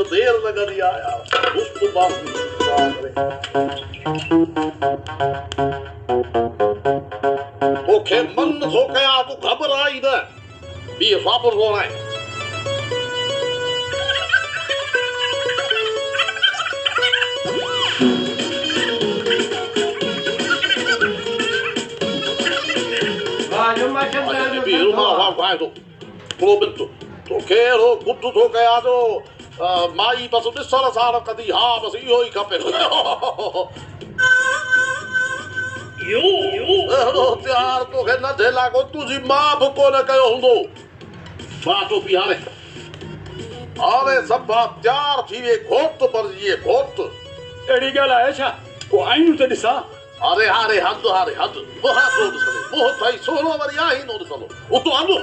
त देर लॻंदी आहे यार दुस्त बाज़ी तोखे मन थो कयां तूं घबराई न ॿी साबुर कोन आहे तोखे अहिड़ो ॿुध थो कयां जो माई बसि ॾिसण सां कंदी हा बसि इहो ई खपे अहिड़ो प्यार तोखे न थिए लाॻो तुंहिंजी माउ बि कोन कयो हूंदो मां तो पी हाणे सभु तयारु थी विए घोट बणिजी विए घोट अहिड़ी ॻाल्हि आहे छा पोइ आयूं त ॾिसां हाणे हद मुंहुं ॾिसंदे मुंहुं ठही सोनो वरी आहे ई न ॾिसंदो उतो हंधु